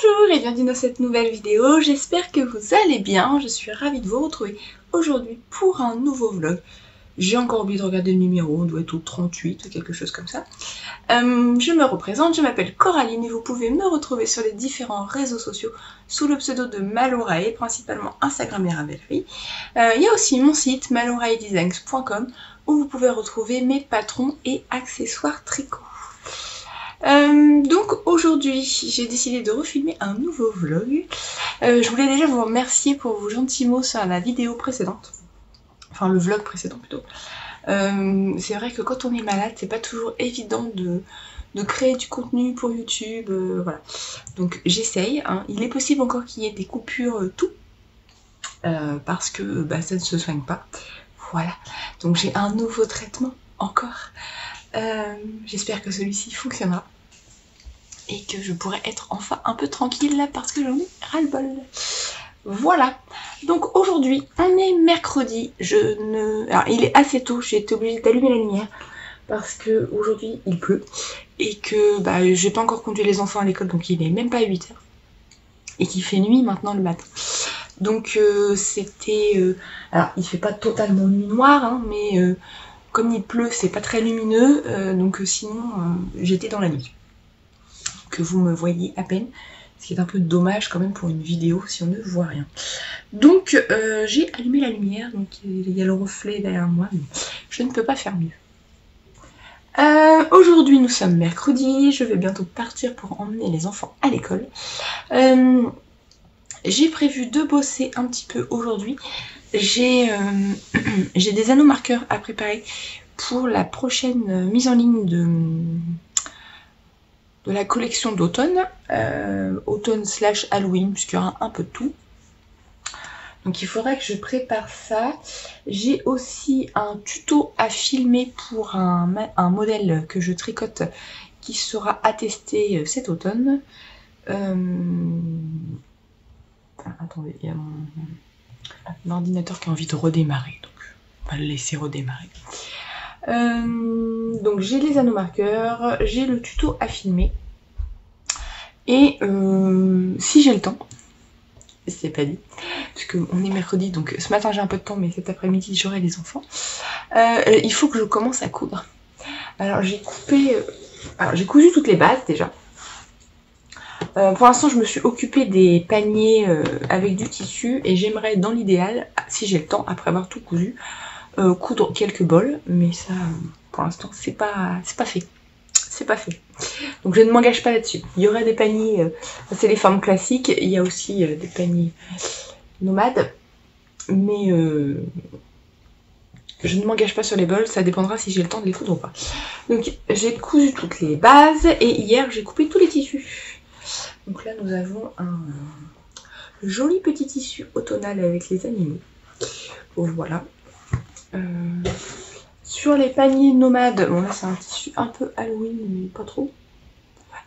Bonjour et bienvenue dans cette nouvelle vidéo, j'espère que vous allez bien, je suis ravie de vous retrouver aujourd'hui pour un nouveau vlog. J'ai encore oublié de regarder le numéro, on doit être au 38 ou quelque chose comme ça. Je me représente, je m'appelle Coraline et vous pouvez me retrouver sur les différents réseaux sociaux sous le pseudo de Malorae, principalement Instagram et Ravelry. Il y a aussi mon site maloraedesigns.com où vous pouvez retrouver mes patrons et accessoires tricot. Donc aujourd'hui j'ai décidé de refilmer un nouveau vlog. Je voulais déjà vous remercier pour vos gentils mots sur la vidéo précédente, enfin le vlog précédent plutôt. C'est vrai que quand on est malade c'est pas toujours évident de créer du contenu pour YouTube, voilà. Donc j'essaye, hein. Il est possible encore qu'il y ait des coupures parce que ça ne se soigne pas. Voilà, donc j'ai un nouveau traitement encore. J'espère que celui-ci fonctionnera et que je pourrai être enfin un peu tranquille là parce que j'en ai ras-le-bol. Voilà, donc aujourd'hui on est mercredi, alors il est assez tôt, j'ai été obligée d'allumer la lumière parce que aujourd'hui il pleut et que j'ai pas encore conduit les enfants à l'école, donc il est même pas 8 h et qu'il fait nuit maintenant le matin. Donc c'était... alors il fait pas totalement nuit noire, hein, mais comme il pleut c'est pas très lumineux, donc sinon j'étais dans la nuit. Que vous me voyez à peine, ce qui est un peu dommage quand même pour une vidéo si on ne voit rien. Donc j'ai allumé la lumière, donc il y a le reflet derrière moi, mais je ne peux pas faire mieux. Aujourd'hui nous sommes mercredi, je vais bientôt partir pour emmener les enfants à l'école. J'ai prévu de bosser un petit peu aujourd'hui. J'ai des anneaux marqueurs à préparer pour la prochaine mise en ligne de la collection d'automne, automne / Halloween, puisqu'il y aura un peu de tout. Donc il faudrait que je prépare ça. J'ai aussi un tuto à filmer pour un modèle que je tricote qui sera attesté cet automne. Attendez, il y a mon ordinateur qui a envie de redémarrer, donc on va le laisser redémarrer. Donc j'ai les anneaux marqueurs, j'ai le tuto à filmer et si j'ai le temps, c'est pas dit parce qu'on est mercredi, donc ce matin j'ai un peu de temps mais cet après-midi j'aurai les enfants, il faut que je commence à coudre. Alors j'ai coupé, alors j'ai cousu toutes les bases déjà. Pour l'instant je me suis occupée des paniers avec du tissu et j'aimerais dans l'idéal, si j'ai le temps après avoir tout cousu, coudre quelques bols, mais ça pour l'instant c'est pas fait. C'est pas fait. Donc je ne m'engage pas là-dessus. Il y aurait des paniers, c'est les formes classiques, il y a aussi des paniers nomades, mais je ne m'engage pas sur les bols, ça dépendra si j'ai le temps de les coudre ou pas. Donc j'ai cousu toutes les bases et hier j'ai coupé tous les tissus. Donc là nous avons un joli petit tissu automnal avec les animaux. Voilà. Sur les paniers nomades, bon là c'est un tissu un peu Halloween mais pas trop.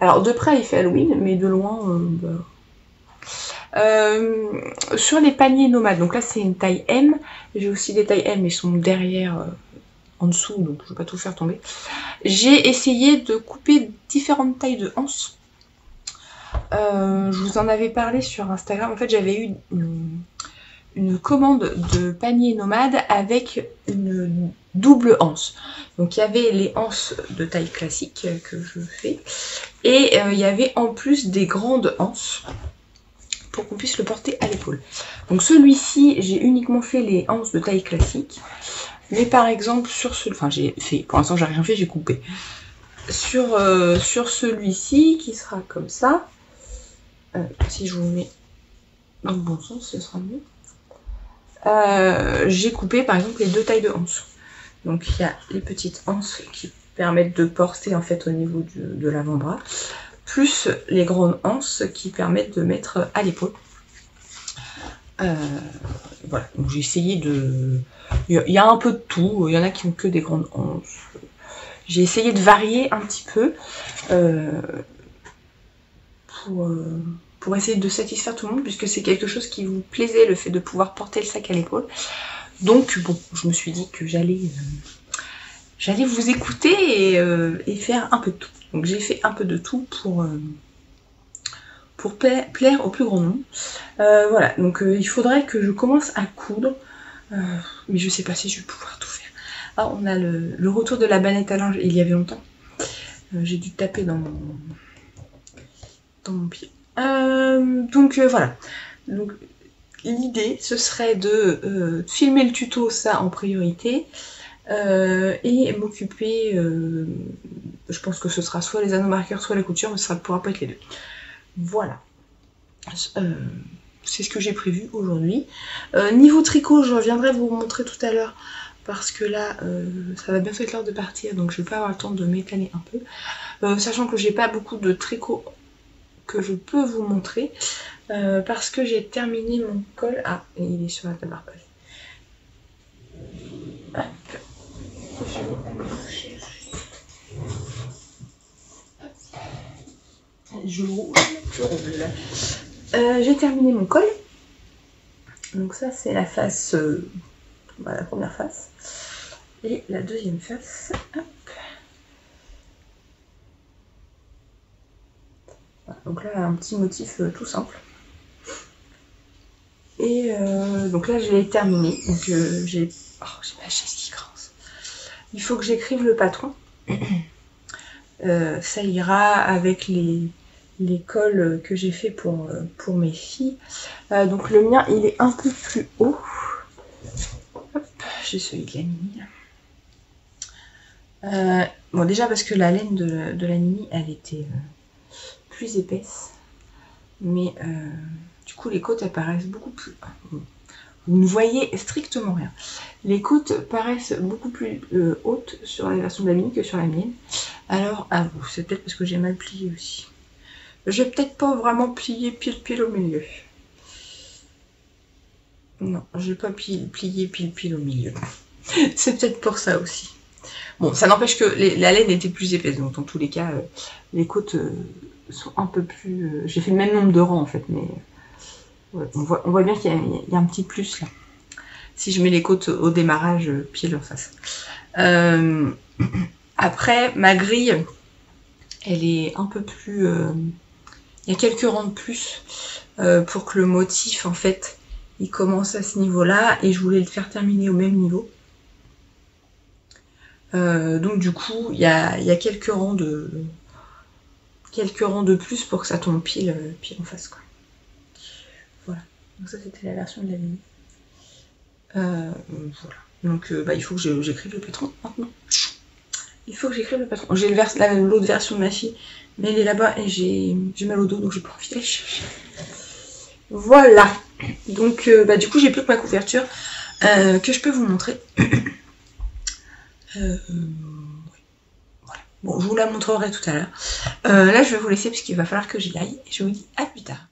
Alors de près il fait Halloween mais de loin sur les paniers nomades, donc là c'est une taille M, j'ai aussi des tailles M mais ils sont derrière en dessous donc je ne vais pas tout faire tomber. J'ai essayé de couper différentes tailles de anses. Je vous en avais parlé sur Instagram, en fait j'avais eu une commande de panier nomade avec une double anse. Donc il y avait les anses de taille classique que je fais et il y avait en plus des grandes anses pour qu'on puisse le porter à l'épaule. Donc celui-ci j'ai uniquement fait les anses de taille classique, mais par exemple sur ce, enfin j'ai fait, pour l'instant j'ai rien fait, j'ai coupé. Sur celui-ci qui sera comme ça, si je vous mets dans le bon sens ce sera mieux. J'ai coupé par exemple les deux tailles de anses. Donc il y a les petites anses qui permettent de porter en fait au niveau de l'avant-bras, plus les grandes anses qui permettent de mettre à l'épaule. Voilà, donc j'ai essayé de... Il y a un peu de tout, il y en a qui ont que des grandes anses. J'ai essayé de varier un petit peu pour essayer de satisfaire tout le monde, puisque c'est quelque chose qui vous plaisait, le fait de pouvoir porter le sac à l'épaule. Donc bon, je me suis dit que j'allais vous écouter et faire un peu de tout. Donc j'ai fait un peu de tout pour plaire au plus grand nombre. Voilà, donc il faudrait que je commence à coudre, mais je sais pas si je vais pouvoir tout faire. Ah, on a le retour de la banette à linge, il y avait longtemps. J'ai dû taper dans mon pied. Donc voilà. Donc l'idée, ce serait de filmer le tuto, ça en priorité, et m'occuper, je pense que ce sera soit les anneaux marqueurs, soit la couture, mais ça ne pourra pas être les deux. Voilà. C'est ce que j'ai prévu aujourd'hui. Niveau tricot, je reviendrai vous montrer tout à l'heure, parce que là, ça va bientôt être l'heure de partir, donc je vais pas avoir le temps de m'étaler un peu. Sachant que j'ai pas beaucoup de tricot que je peux vous montrer, parce que j'ai terminé mon col. Ah, et il est sur la table à repas. Hop. Je vais aller vous chercher. Je roule. J'ai terminé mon col. Donc ça c'est la face, la première face. Et la deuxième face. Hop. Voilà, donc là un petit motif tout simple. Et donc là je l'ai terminé. Donc j'ai ma chaise qui grince. Il faut que j'écrive le patron. Ça ira avec les cols que j'ai fait pour mes filles. Donc le mien il est un peu plus haut. Hop, j'ai celui de la Nini. Bon déjà parce que la laine de la Nini elle était plus épaisse. Mais du coup les côtes elles paraissent beaucoup plus... Vous ne voyez strictement rien. Les côtes paraissent beaucoup plus hautes sur la version de la Nini que sur la mienne. Alors à vous, c'est peut-être parce que j'ai mal plié aussi. Je vais peut-être pas vraiment plier pile au milieu. Non, je vais pas plier pile au milieu. C'est peut-être pour ça aussi. Bon, ça n'empêche que la laine était plus épaisse, donc dans tous les cas, les côtes sont un peu plus... J'ai fait le même nombre de rangs en fait, mais ouais, on voit bien qu'il y a un petit plus là. Si je mets les côtes au démarrage, pile en face. Après, ma grille, elle est un peu plus... il y a quelques rangs de plus pour que le motif, en fait, il commence à ce niveau-là. Et je voulais le faire terminer au même niveau. Donc du coup, il y a quelques rangs de plus pour que ça tombe pile en face, quoi. Voilà. Donc ça, c'était la version de la Nini. Voilà. Donc il faut que j'écrive le patron maintenant. Il faut que j'écrive le patron. J'ai l'autre version de ma fille, mais elle est là-bas et j'ai mal au dos, donc j'ai pas envie d'aller chercher. Voilà. Donc du coup j'ai plus que ma couverture que je peux vous montrer. Voilà. Bon, je vous la montrerai tout à l'heure. Là je vais vous laisser parce qu'il va falloir que j'y aille. Et je vous dis à plus tard.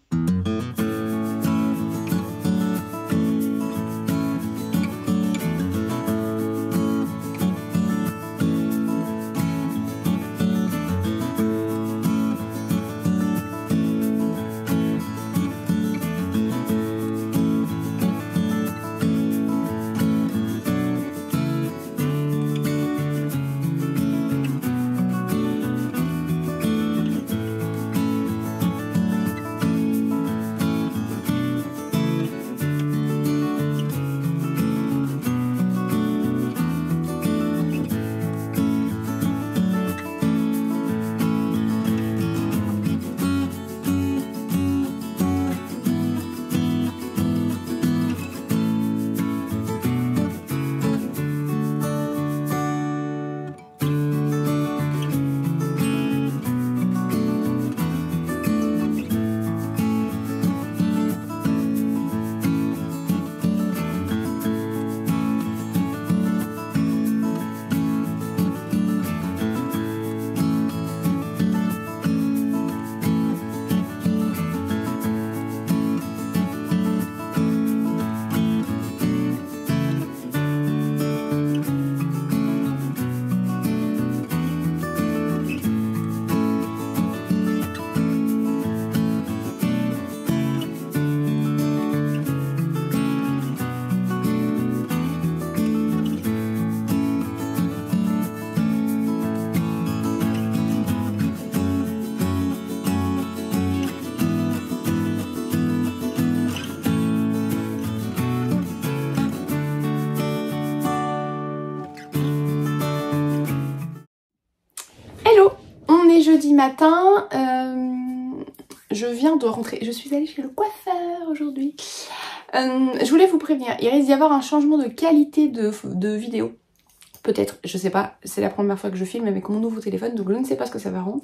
matin, je viens de rentrer. Je suis allée chez le coiffeur aujourd'hui. Je voulais vous prévenir, il risque d'y avoir un changement de qualité de vidéo. Peut-être, je sais pas, c'est la première fois que je filme avec mon nouveau téléphone, donc je ne sais pas ce que ça va rendre.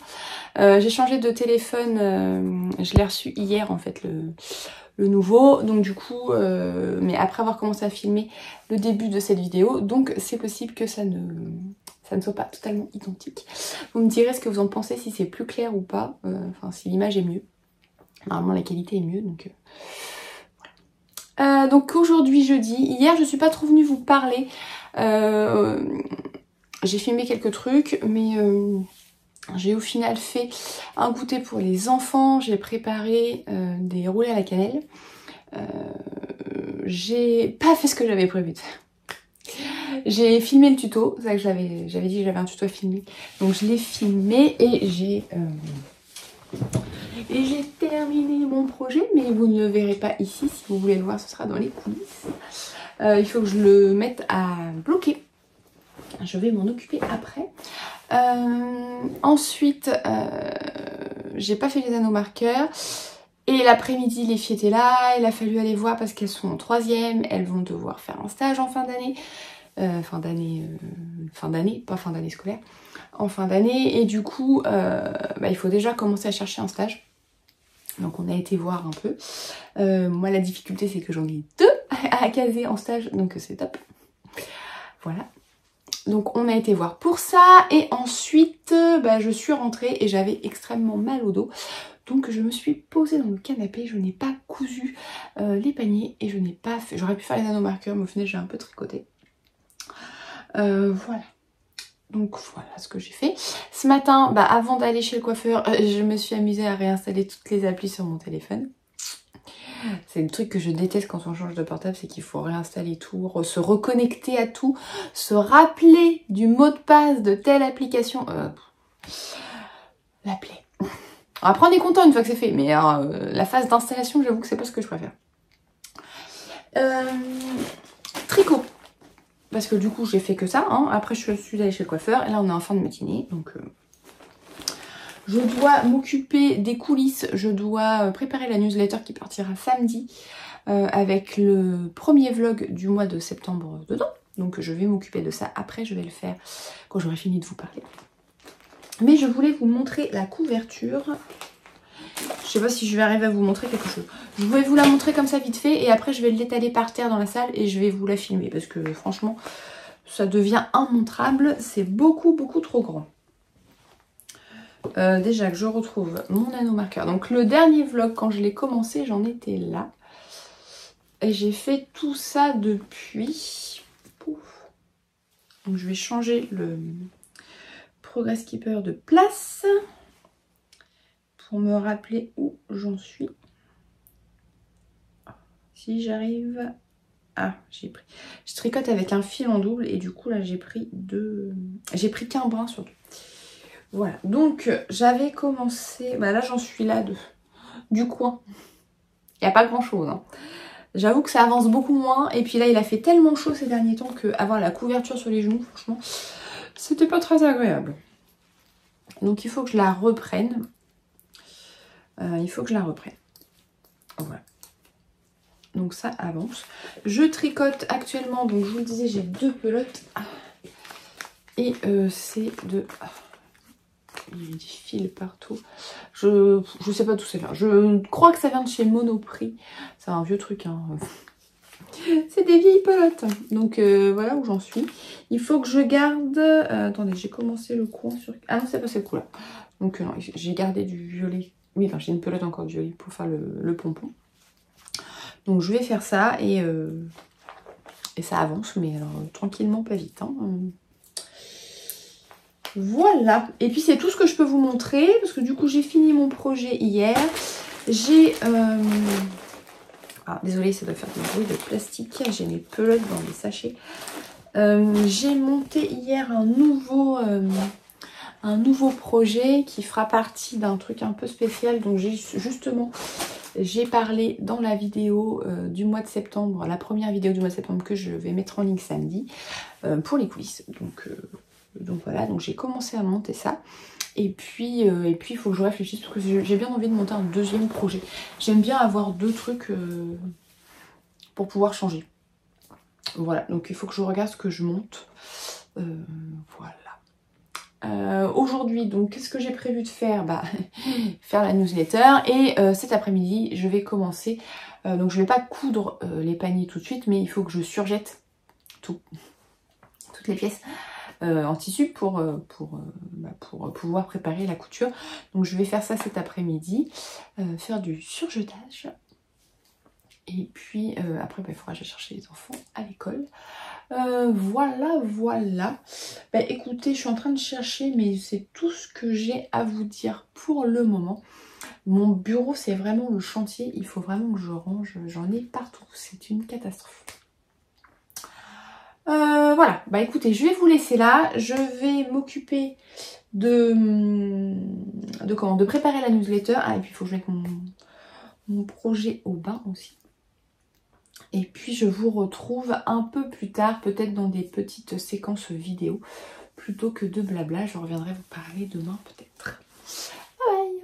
J'ai changé de téléphone, je l'ai reçu hier en fait, le nouveau, donc du coup, mais après avoir commencé à filmer le début de cette vidéo, donc c'est possible que ça ne soit pas totalement identique. Vous me direz ce que vous en pensez, si c'est plus clair ou pas, enfin si l'image est mieux. Normalement la qualité est mieux, donc... Donc aujourd'hui jeudi, hier je suis pas trop venue vous parler, j'ai filmé quelques trucs mais j'ai au final fait un goûter pour les enfants, j'ai préparé des roulés à la cannelle, j'ai pas fait ce que j'avais prévu de faire. J'ai filmé le tuto, c'est ça que j'avais dit que j'avais un tuto à filmer, donc je l'ai filmé et j'ai terminé mon projet, mais vous ne le verrez pas ici. Si vous voulez le voir, ce sera dans les coulisses. Il faut que je le mette à bloquer. Je vais m'en occuper après. Ensuite, j'ai pas fait les anneaux marqueurs. Et l'après-midi, les filles étaient là. Il a fallu aller voir parce qu'elles sont en 3e. Elles vont devoir faire un stage en fin d'année. Fin d'année, pas fin d'année scolaire. En fin d'année. Et du coup, il faut déjà commencer à chercher un stage. Donc on a été voir un peu. Moi la difficulté c'est que j'en ai 2 à caser en stage, donc c'est top. Voilà. Donc on a été voir pour ça et ensuite je suis rentrée et j'avais extrêmement mal au dos. Donc je me suis posée dans le canapé, je n'ai pas cousu les paniers et je n'ai pas fait... J'aurais pu faire les anneaux marqueurs mais au final j'ai un peu tricoté. Voilà. Donc voilà ce que j'ai fait. Ce matin, avant d'aller chez le coiffeur, je me suis amusée à réinstaller toutes les applis sur mon téléphone. C'est le truc que je déteste quand on change de portable, c'est qu'il faut réinstaller tout, se reconnecter à tout, se rappeler du mot de passe de telle application. L'appli. Après on est content une fois que c'est fait, mais la phase d'installation, j'avoue que c'est pas ce que je préfère. Tricot. Parce que du coup j'ai fait que ça, hein. Après je suis allée chez le coiffeur et là on est en fin de matinée, donc je dois m'occuper des coulisses, je dois préparer la newsletter qui partira samedi avec le premier vlog du mois de septembre dedans, donc je vais m'occuper de ça, après je vais le faire quand j'aurai fini de vous parler. Mais je voulais vous montrer la couverture, je sais pas si je vais arriver à vous montrer quelque chose. Je voulais vous la montrer comme ça vite fait et après je vais l'étaler par terre dans la salle et je vais vous la filmer parce que franchement ça devient immontrable, c'est beaucoup trop grand. Déjà que je retrouve mon anneau marqueur. Donc le dernier vlog quand je l'ai commencé j'en étais là. Et j'ai fait tout ça depuis. Pouf. Donc je vais changer le Progress Keeper de place. Pour me rappeler où j'en suis. Si j'arrive... Ah, j'ai pris... Je tricote avec un fil en double et du coup là j'ai pris deux... J'ai pris qu'un brin surtout. Voilà, donc j'avais commencé... là j'en suis là du coin. Il n'y a pas grand chose. Hein. J'avoue que ça avance beaucoup moins. Et puis là il a fait tellement chaud ces derniers temps qu'avoir la couverture sur les genoux, franchement, c'était pas très agréable. Donc il faut que je la reprenne. Voilà. Donc ça avance. Je tricote actuellement, donc je vous le disais, j'ai 2 pelotes. Et c'est de... Il y a des fils partout. Je sais pas d'où ça vient. Je crois que ça vient de chez Monoprix. C'est un vieux truc. Hein. C'est des vieilles pelotes. Donc voilà où j'en suis. Il faut que je garde... attendez, j'ai commencé le coin sur... Ah non, c'est pas cette couleur. Donc non, j'ai gardé du violet. Oui, enfin j'ai une pelote encore de violet pour faire le pompon. Donc je vais faire ça et ça avance, mais alors tranquillement, pas vite. Hein. Voilà. Et puis c'est tout ce que je peux vous montrer, parce que du coup j'ai fini mon projet hier. J'ai... Ah, désolée, ça doit faire des bruits de plastique. J'ai mes pelotes dans les sachets. J'ai monté hier un nouveau projet qui fera partie d'un truc un peu spécial. Donc j'ai parlé dans la vidéo du mois de septembre, la première vidéo du mois de septembre que je vais mettre en ligne samedi pour les coulisses. Donc voilà, donc j'ai commencé à monter ça. Et puis il faut que je réfléchisse parce que j'ai bien envie de monter un deuxième projet. J'aime bien avoir deux trucs pour pouvoir changer. Voilà, donc il faut que je regarde ce que je monte. Voilà. Aujourd'hui, donc qu'est-ce que j'ai prévu de faire? Bah, faire la newsletter. Et cet après-midi, je vais commencer. Donc je vais pas coudre les paniers tout de suite, mais il faut que je surjette toutes les pièces en tissu pour pouvoir préparer la couture. Donc je vais faire ça cet après-midi, faire du surjetage. Et puis après, il faudra que j'aille chercher les enfants à l'école. Voilà. Bah, écoutez, je suis en train de chercher, mais c'est tout ce que j'ai à vous dire pour le moment. Mon bureau, c'est vraiment le chantier. Il faut vraiment que je range. J'en ai partout. C'est une catastrophe. Voilà. Bah écoutez, je vais vous laisser là. Je vais m'occuper de préparer la newsletter. Ah, et puis il faut que je mette mon projet au bain aussi. Et puis je vous retrouve un peu plus tard, peut-être dans des petites séquences vidéo, plutôt que de blabla. Je reviendrai vous parler demain peut-être. Bye bye.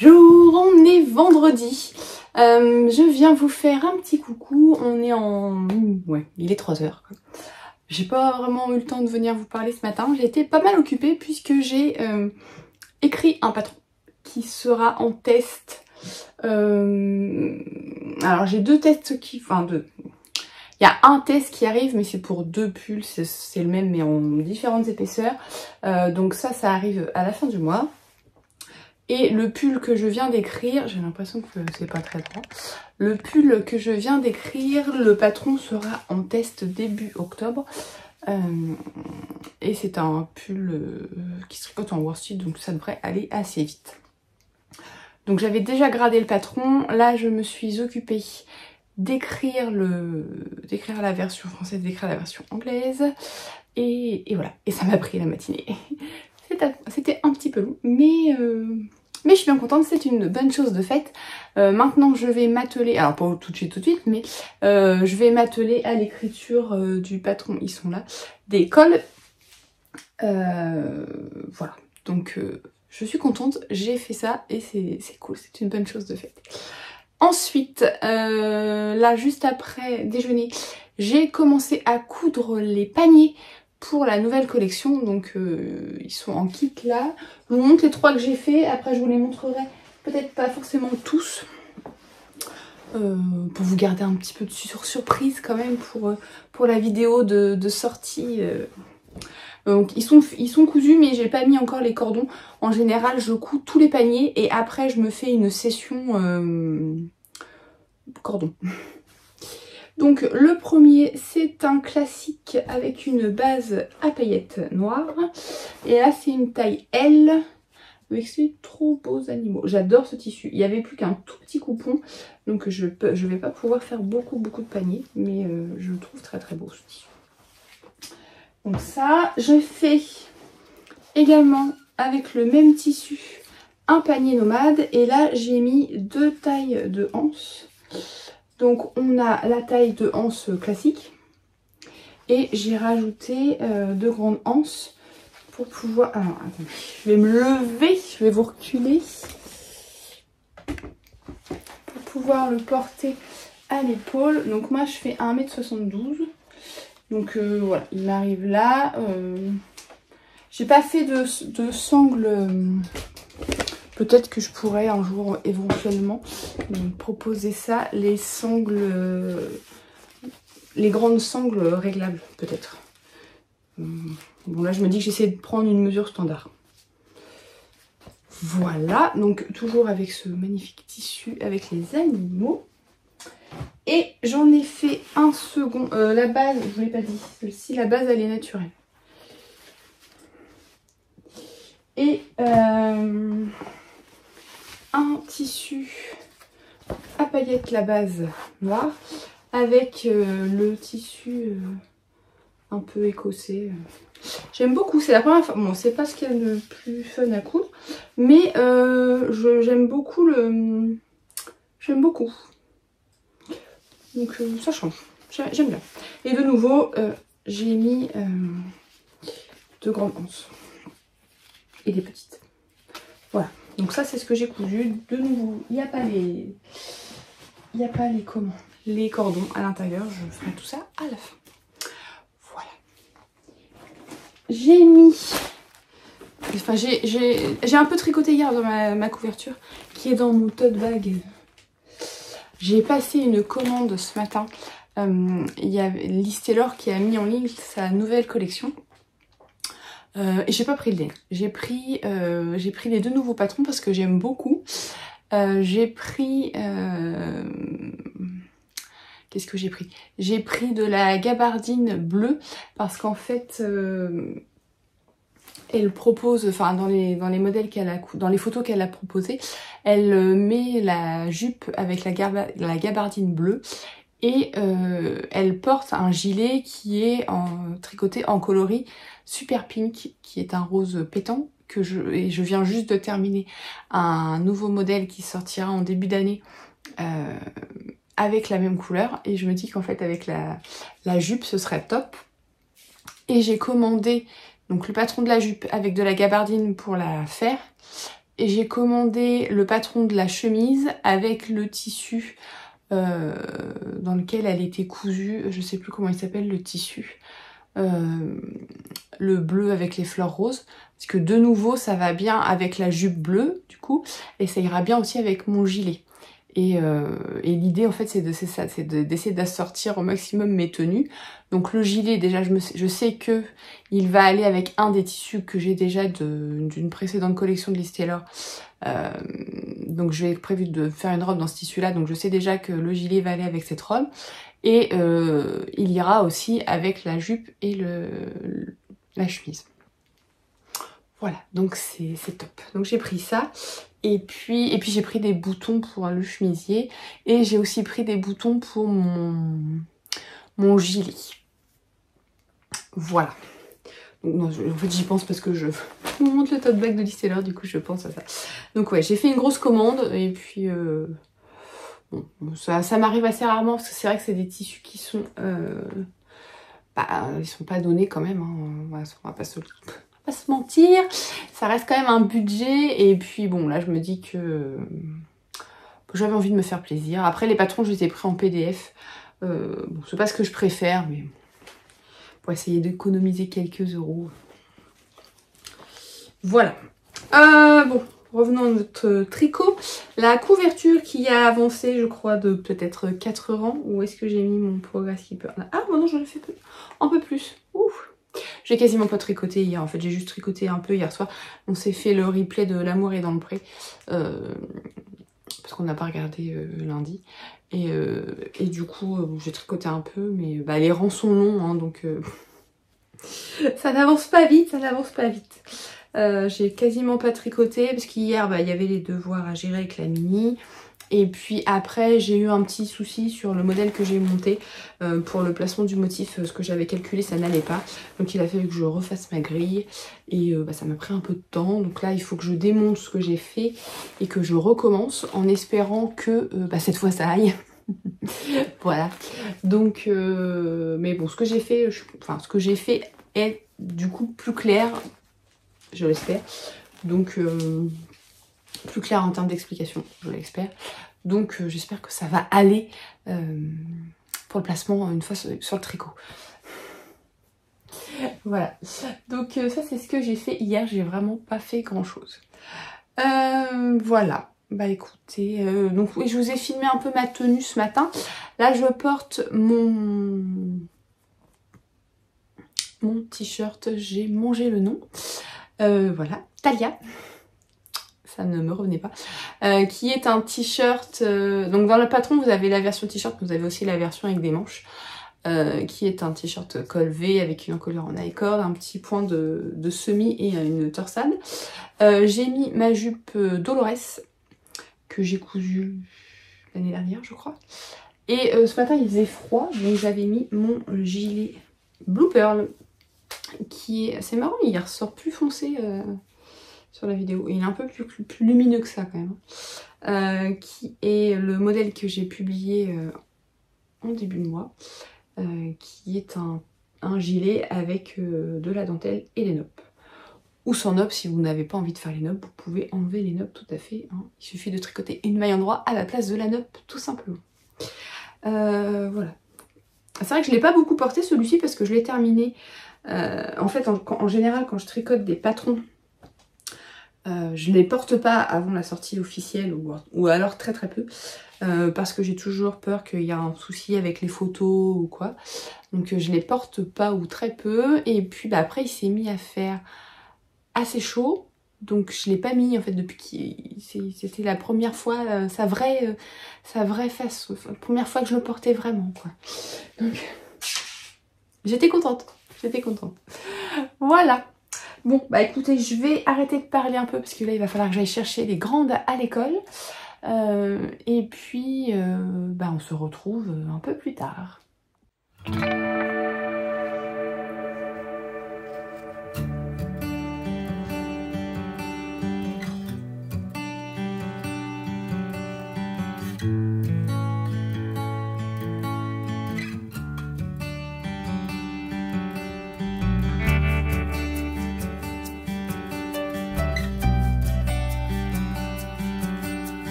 Bonjour, on est vendredi. Je viens vous faire un petit coucou. On est en... Ouais, il est 3 h. J'ai pas vraiment eu le temps de venir vous parler ce matin. J'ai été pas mal occupée puisque j'ai écrit un patron qui sera en test. Alors j'ai deux tests qui... Enfin deux... Il y a un test qui arrive, mais c'est pour 2 pulls. C'est le même mais en différentes épaisseurs. Donc ça arrive à la fin du mois. Et le pull que je viens d'écrire, j'ai l'impression que c'est pas très droit. Le pull que je viens d'écrire, le patron sera en test début octobre. Et c'est un pull qui se tricote en worsted, donc ça devrait aller assez vite. Donc j'avais déjà gradé le patron. Là, je me suis occupée d'écrire la version française, d'écrire la version anglaise. Et voilà, et ça m'a pris la matinée. C'était un petit peu long, mais je suis bien contente, c'est une bonne chose de fait. Maintenant je vais m'atteler, alors pas tout de suite, mais je vais m'atteler à l'écriture du patron, ils sont là, des cols. Voilà, donc je suis contente, j'ai fait ça et c'est cool, c'est une bonne chose de fait. Ensuite, là juste après déjeuner, j'ai commencé à coudre les paniers pour la nouvelle collection, donc ils sont en kit là. Je vous montre les 3 que j'ai fait, après je vous les montrerai, peut-être pas forcément tous, pour vous garder un petit peu de surprise quand même pour la vidéo de sortie. Donc ils sont cousus, mais j'ai pas mis encore les cordons. En général je couds tous les paniers et après je me fais une session cordon. Donc le premier c'est un classique avec une base à paillettes noires. Et là c'est une taille L avec ces trop beaux animaux. J'adore ce tissu. Il n'y avait plus qu'un tout petit coupon. Donc je vais pas pouvoir faire beaucoup de paniers. Mais je le trouve très beau ce tissu. Donc ça, je fais également avec le même tissu un panier nomade. Et là j'ai mis 2 tailles de anse. Donc on a la taille de anse classique et j'ai rajouté 2 grandes anses pour pouvoir... Alors attendez, je vais me lever, je vais vous reculer pour pouvoir le porter à l'épaule. Donc moi je fais 1,72 m. Donc voilà, il m'arrive là. J'ai pas fait de sangle... Peut-être que je pourrais un jour éventuellement proposer ça, les sangles, les grandes sangles réglables peut-être. Bon là je me dis que j'essaie de prendre une mesure standard. Voilà, donc toujours avec ce magnifique tissu avec les animaux. Et j'en ai fait un second, la base, je vous l'ai pas dit, celle-ci la base elle est naturelle. Et un tissu à paillettes la base noire avec le tissu un peu écossais. J'aime beaucoup, c'est la première fois, bon c'est pas ce qu'il y a de plus fun à coudre, mais j'aime beaucoup donc ça change, j'aime bien. Et de nouveau j'ai mis 2 grandes anses et des petites, voilà. Donc ça c'est ce que j'ai cousu. De nouveau, il n'y a pas les cordons à l'intérieur. Je ferai tout ça à la fin. Voilà. J'ai mis... Enfin j'ai un peu tricoté hier dans ma couverture qui est dans mon tote bag. J'ai passé une commande ce matin. Il y a Liz Taylor qui a mis en ligne sa nouvelle collection. Et j'ai pas pris le dernier. J'ai pris les 2 nouveaux patrons parce que j'aime beaucoup. J'ai pris... Qu'est-ce que j'ai pris? J'ai pris de la gabardine bleue parce qu'en fait... elle propose, enfin dans les modèles qu'elle a, dans les photos qu'elle a proposées, elle met la jupe avec la gabardine bleue. Et elle porte un gilet qui est tricoté en coloris Super Pink, qui est un rose pétant. Et je viens juste de terminer un nouveau modèle qui sortira en début d'année avec la même couleur. Et je me dis qu'en fait avec la jupe ce serait top. Et j'ai commandé donc le patron de la jupe avec de la gabardine pour la faire. Et j'ai commandé le patron de la chemise avec le tissu dans lequel elle était cousue, je sais plus comment il s'appelle le tissu, le bleu avec les fleurs roses, parce que de nouveau ça va bien avec la jupe bleue du coup, et ça ira bien aussi avec mon gilet. Et l'idée en fait c'est d'essayer d'assortir au maximum mes tenues. Donc le gilet déjà je sais que il va aller avec un des tissus que j'ai déjà d'une précédente collection de Liz Taylor. Donc j'ai prévu de faire une robe dans ce tissu là, donc je sais déjà que le gilet va aller avec cette robe. Et il ira aussi avec la jupe et la chemise. Voilà, donc c'est top. Donc j'ai pris ça. Et puis j'ai pris des boutons pour le chemisier. Et j'ai aussi pris des boutons pour mon gilet. Voilà. Donc, non, en fait, j'y pense parce que je me montre le tote bag de Listeller, du coup, je pense à ça. Donc, ouais, j'ai fait une grosse commande et puis bon, ça m'arrive assez rarement parce que c'est vrai que c'est des tissus qui sont, ils sont pas donnés quand même. Hein. On va pas se mentir, ça reste quand même un budget. Et puis bon, là, je me dis que j'avais envie de me faire plaisir. Après, les patrons, je les ai pris en PDF. Bon, c'est pas ce que je préfère, mais pour essayer d'économiser quelques euros. Voilà. Bon, revenons à notre tricot. La couverture qui a avancé, je crois, de peut-être 4 rangs. Où est-ce que j'ai mis mon Progress Keeper? Ah, bon, non, j'en ai fait un peu plus. Ouf. J'ai quasiment pas tricoté hier. En fait, j'ai juste tricoté un peu hier soir. On s'est fait le replay de L'amour est dans le pré. Parce qu'on n'a pas regardé lundi. Et du coup, j'ai tricoté un peu. Mais les rangs sont longs, hein, donc... ça n'avance pas vite, ça n'avance pas vite. J'ai quasiment pas tricoté parce qu'hier il y avait les devoirs à gérer avec la mini. Et puis après j'ai eu un petit souci sur le modèle que j'ai monté pour le placement du motif. Ce que j'avais calculé ça n'allait pas. Donc il a fallu que je refasse ma grille. Et ça m'a pris un peu de temps. Donc là il faut que je démonte ce que j'ai fait et que je recommence en espérant que cette fois ça aille. Voilà, donc mais bon, ce que j'ai fait est du coup plus clair, je l'espère, donc plus clair en termes d'explication, je l'espère, donc j'espère que ça va aller pour le placement une fois sur le tricot. Voilà, donc ça c'est ce que j'ai fait hier, j'ai vraiment pas fait grand chose. Voilà. Bah écoutez, donc oui, je vous ai filmé un peu ma tenue ce matin. Là, je porte mon t-shirt, j'ai mangé le nom. Voilà, Talia, ça ne me revenait pas. Qui est un t-shirt, donc dans le patron, vous avez la version t-shirt, vous avez aussi la version avec des manches. Qui est un t-shirt col V avec une encolure en I-cord, un petit point de semis et une torsade. J'ai mis ma jupe Dolores, que j'ai cousu l'année dernière je crois. Et ce matin il faisait froid, donc j'avais mis mon gilet Blue Pearl qui est assez marrant, il ressort plus foncé sur la vidéo. Il est un peu plus lumineux que ça quand même. Qui est le modèle que j'ai publié en début de mois. Qui est un gilet avec de la dentelle et des noppes. Ou sans noppes, si vous n'avez pas envie de faire les noppes, vous pouvez enlever les noppes tout à fait. Hein. Il suffit de tricoter une maille endroit à la place de la noppe, tout simplement. Voilà. C'est vrai que je ne l'ai pas beaucoup porté celui-ci parce que je l'ai terminé. En fait, en général, quand je tricote des patrons, je ne les porte pas avant la sortie officielle ou alors très très peu. Parce que j'ai toujours peur qu'il y a un souci avec les photos ou quoi. Donc je les porte pas ou très peu. Et puis après il s'est mis à faire assez chaud, donc je l'ai pas mis en fait depuis c'était la première fois, sa vraie face, la première fois que je le portais vraiment quoi. Donc j'étais contente, voilà. Bon bah écoutez, je vais arrêter de parler un peu parce que là il va falloir que j'aille chercher les grandes à l'école et puis on se retrouve un peu plus tard.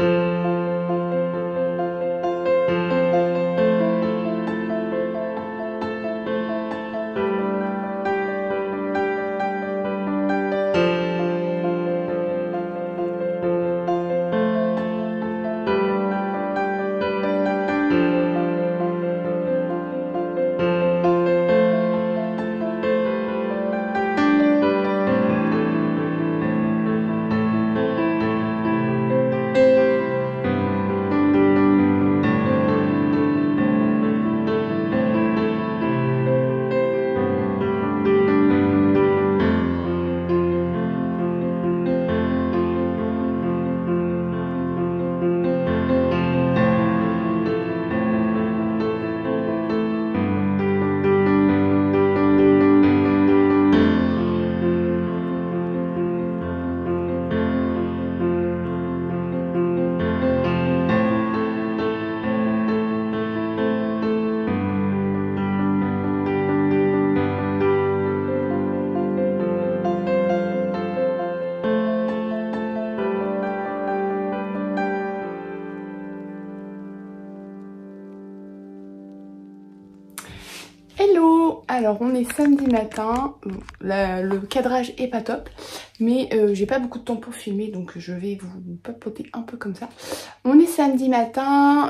Hello! Alors on est samedi matin, le cadrage est pas top, mais j'ai pas beaucoup de temps pour filmer, donc je vais vous papoter un peu comme ça. On est samedi matin,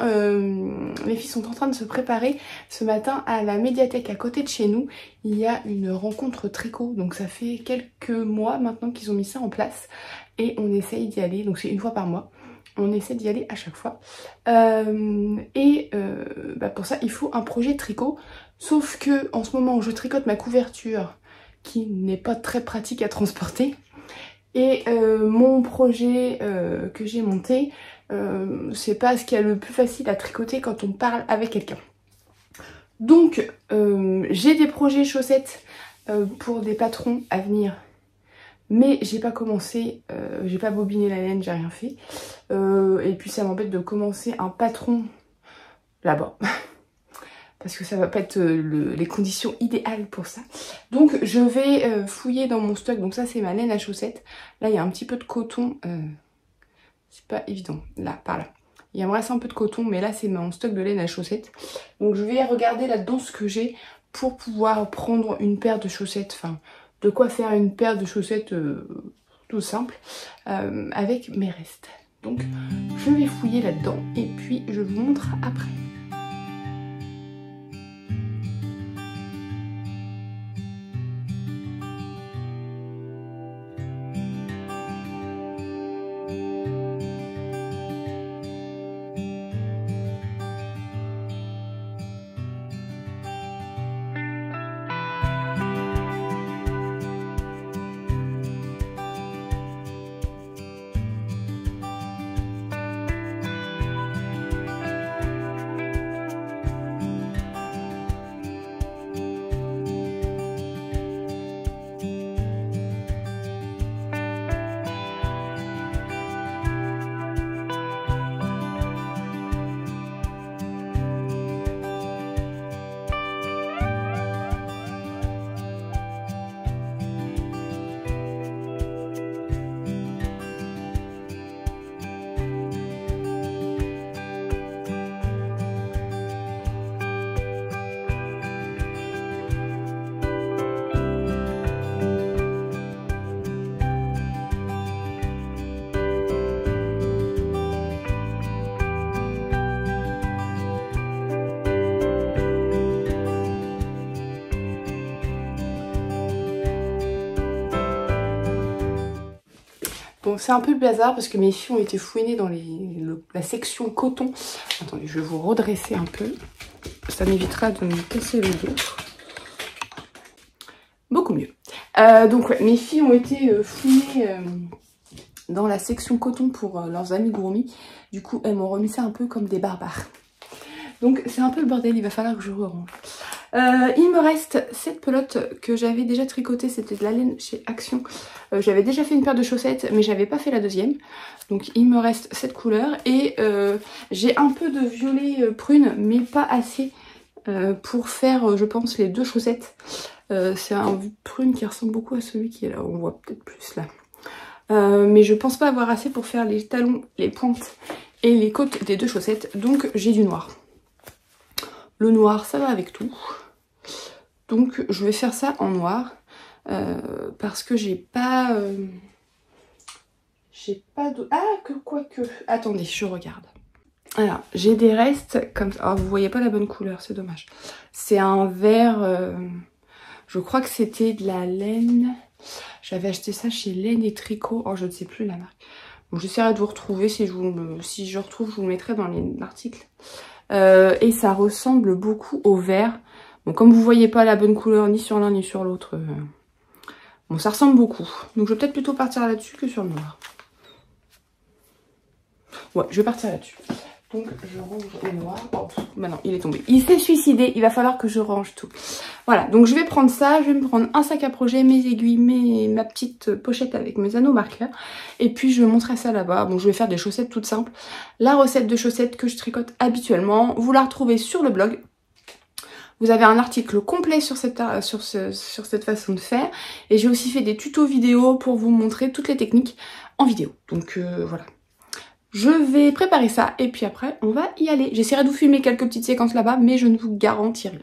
les filles sont en train de se préparer. Ce matin à la médiathèque à côté de chez nous, il y a une rencontre tricot, donc ça fait quelques mois maintenant qu'ils ont mis ça en place et on essaye d'y aller, donc c'est une fois par mois. On essaie d'y aller à chaque fois. Pour ça, il faut un projet tricot. Sauf que en ce moment, je tricote ma couverture qui n'est pas très pratique à transporter. Et mon projet que j'ai monté, c'est pas ce qu'il y a le plus facile à tricoter quand on parle avec quelqu'un. Donc, j'ai des projets chaussettes pour des patrons à venir. Mais j'ai pas commencé, j'ai pas bobiné la laine, j'ai rien fait. Et puis ça m'embête de commencer un patron là-bas. Parce que ça va pas être les conditions idéales pour ça. Donc je vais fouiller dans mon stock. Donc ça c'est ma laine à chaussettes. Là il y a un petit peu de coton. C'est pas évident. Là, par là. Il me reste un peu de coton, mais là c'est mon stock de laine à chaussettes. Donc je vais regarder là-dedans ce que j'ai pour pouvoir prendre une paire de chaussettes. Enfin, de quoi faire une paire de chaussettes tout simple avec mes restes. Donc je vais fouiller là-dedans et puis je vous montre après. Bon, c'est un peu le bazar parce que mes filles ont été fouinées dans la section coton. Attendez, je vais vous redresser un peu. Ça m'évitera de me casser le dos. Beaucoup mieux. Donc ouais, mes filles ont été fouinées dans la section coton pour leurs amigurumis. Du coup, elles m'ont remis ça un peu comme des barbares. Donc c'est un peu le bordel, il va falloir que je re-range. Il me reste cette pelote que j'avais déjà tricotée, c'était de la laine chez Action. J'avais déjà fait une paire de chaussettes mais j'avais pas fait la deuxième. Donc il me reste cette couleur et j'ai un peu de violet prune mais pas assez pour faire je pense les deux chaussettes. C'est un prune qui ressemble beaucoup à celui qui est là, on voit peut-être plus là. Mais je pense pas avoir assez pour faire les talons, les pointes et les côtes des 2 chaussettes. Donc j'ai du noir. Le noir, ça va avec tout. Donc je vais faire ça en noir. Parce que j'ai pas de... Ah, quoique... Attendez, je regarde. Alors, j'ai des restes comme ça. Oh, vous voyez pas la bonne couleur, c'est dommage. C'est un vert... je crois que c'était de la laine. J'avais acheté ça chez Laine et Tricot. Oh, je ne sais plus la marque. Bon, j'essaierai de vous retrouver. Si je retrouve, je vous le mettrai dans l'article. Et ça ressemble beaucoup au vert. Bon, comme vous voyez pas la bonne couleur ni sur l'un ni sur l'autre... Bon, ça ressemble beaucoup. Donc, je vais peut-être plutôt partir là-dessus que sur le noir. Ouais, je vais partir là-dessus. Donc, je range le noir. Oh, bah non, il est tombé. Il s'est suicidé. Il va falloir que je range tout. Voilà, donc je vais prendre ça. Je vais me prendre un sac à projet, mes aiguilles, ma petite pochette avec mes anneaux marqueurs. Et puis, je montrerai ça là-bas. Bon, je vais faire des chaussettes toutes simples. La recette de chaussettes que je tricote habituellement, vous la retrouvez sur le blog. Vous avez un article complet sur cette façon de faire. Et j'ai aussi fait des tutos vidéo pour vous montrer toutes les techniques en vidéo. Donc voilà. Je vais préparer ça et puis après on va y aller. J'essaierai de vous filmer quelques petites séquences là-bas, mais je ne vous garantis rien.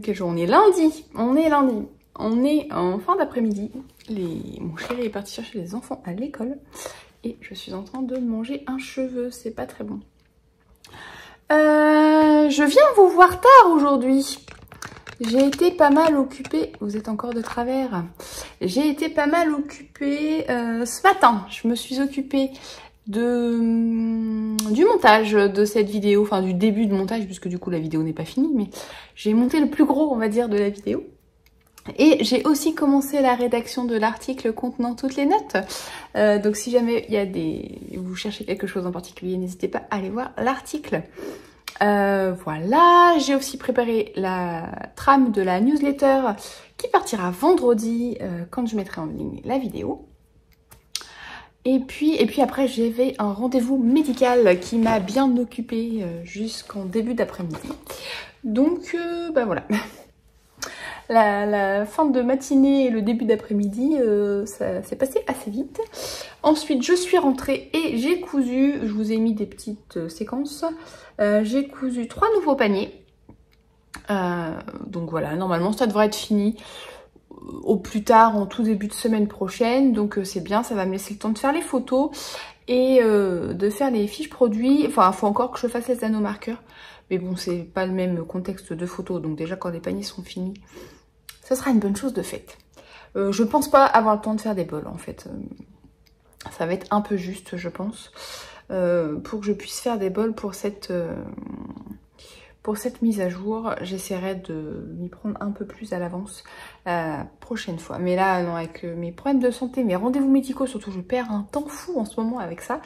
Quel jour on est? Lundi. On est lundi. On est en fin d'après-midi. Mon chéri est parti chercher les enfants à l'école. Et je suis en train de manger un cheveu. C'est pas très bon. Je viens vous voir tard aujourd'hui. J'ai été pas mal occupée. Vous êtes encore de travers. J'ai été pas mal occupée ce matin. Je me suis occupée du montage de cette vidéo, enfin du début de montage, puisque du coup la vidéo n'est pas finie, mais j'ai monté le plus gros, on va dire, de la vidéo. Et j'ai aussi commencé la rédaction de l'article contenant toutes les notes. Donc si jamais vous cherchez quelque chose en particulier, n'hésitez pas à aller voir l'article. Voilà, j'ai aussi préparé la trame de la newsletter qui partira vendredi quand je mettrai en ligne la vidéo. Et puis après j'avais un rendez-vous médical qui m'a bien occupée jusqu'en début d'après-midi. Donc bah voilà. La fin de matinée et le début d'après-midi, ça s'est passé assez vite. Ensuite, je suis rentrée et j'ai cousu, je vous ai mis des petites séquences, j'ai cousu 3 nouveaux paniers. Donc voilà, normalement ça devrait être fini. au plus tard en tout début de semaine prochaine. Donc c'est bien, ça va me laisser le temps de faire les photos et de faire les fiches produits. Enfin, il faut encore que je fasse les anneaux marqueurs. Mais bon, c'est pas le même contexte de photos. Donc déjà, quand les paniers seront finis, ça sera une bonne chose de faite. Je pense pas avoir le temps de faire des bols en fait. Ça va être un peu juste, je pense, pour que je puisse faire des bols pour cette mise à jour. J'essaierai de m'y prendre un peu plus à l'avance la prochaine fois. Mais là, non, avec mes problèmes de santé, mes rendez-vous médicaux, surtout, je perds un temps fou en ce moment avec ça.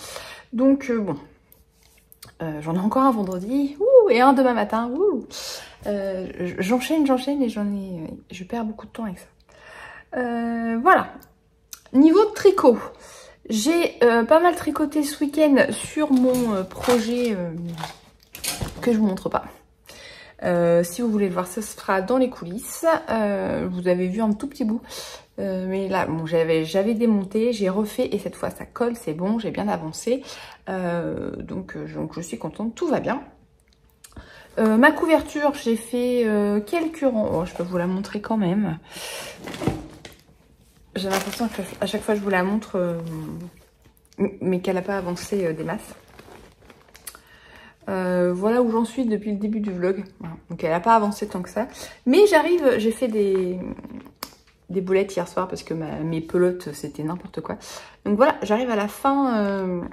Donc, bon, j'en ai encore un vendredi, et un demain matin, j'enchaîne et je perds beaucoup de temps avec ça. Voilà. Niveau de tricot, j'ai pas mal tricoté ce week-end sur mon projet que je vous montre pas. Si vous voulez le voir, ce sera dans les coulisses. Vous avez vu un tout petit bout. Mais là, bon, j'avais démonté, j'ai refait et cette fois ça colle, c'est bon, j'ai bien avancé. Donc je suis contente, tout va bien. Ma couverture, j'ai fait quelques rangs. Oh, je peux vous la montrer quand même. J'ai l'impression qu'à chaque fois je vous la montre, mais qu'elle n'a pas avancé des masses. Voilà où j'en suis depuis le début du vlog. Voilà. Donc elle n'a pas avancé tant que ça. Mais j'arrive, j'ai fait des boulettes hier soir parce que mes pelotes c'était n'importe quoi. Donc voilà, j'arrive à la fin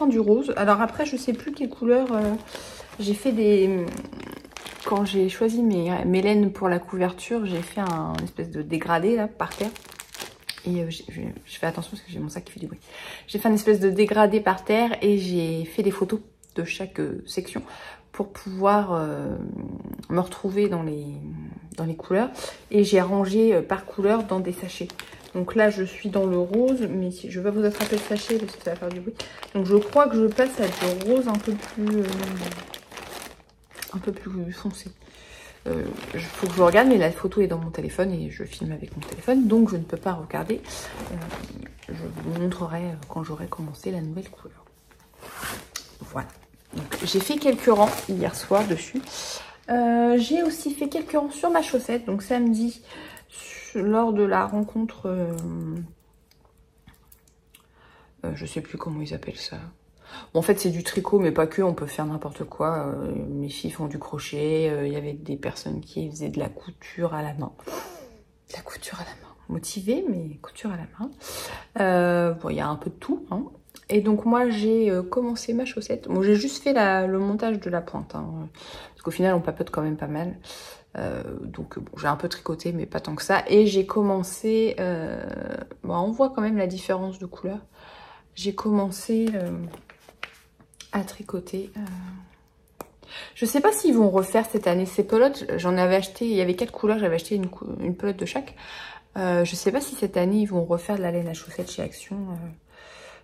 du rose. Alors après je sais plus quelle couleur j'ai fait des... Quand j'ai choisi mes laines pour la couverture, j'ai fait un espèce de dégradé là par terre. Et je fais attention parce que j'ai mon sac qui fait du bruit. J'ai fait un espèce de dégradé par terre et j'ai fait des photos de chaque section pour pouvoir me retrouver dans les couleurs. Et j'ai rangé par couleur dans des sachets. Donc là, je suis dans le rose, mais si je vais vous attraper le sachet parce que ça va faire du bruit. Donc je crois que je passe à du rose un peu plus foncé. Il faut que je regarde, mais la photo est dans mon téléphone et je filme avec mon téléphone, donc je ne peux pas regarder. Je vous montrerai quand j'aurai commencé la nouvelle couleur. Voilà. J'ai fait quelques rangs hier soir dessus. J'ai aussi fait quelques rangs sur ma chaussette. Donc samedi, lors de la rencontre, je sais plus comment ils appellent ça. Bon, en fait, c'est du tricot, mais pas que, on peut faire n'importe quoi. Mes filles font du crochet, il y avait des personnes qui faisaient de la couture à la main. De la couture à la main. Motivée, mais couture à la main. Bon, il y a un peu de tout, hein. Et donc, moi, j'ai commencé ma chaussette. Bon, j'ai juste fait le montage de la pointe, hein, parce qu'au final, on papote quand même pas mal. Donc, bon, j'ai un peu tricoté, mais pas tant que ça. Et j'ai commencé... bon, on voit quand même la différence de couleur. J'ai commencé... à tricoter. Je sais pas s'ils vont refaire cette année ces pelotes. J'en avais acheté, il y avait 4 couleurs, j'avais acheté une pelote de chaque. Je sais pas si cette année ils vont refaire de la laine à chaussettes chez Action.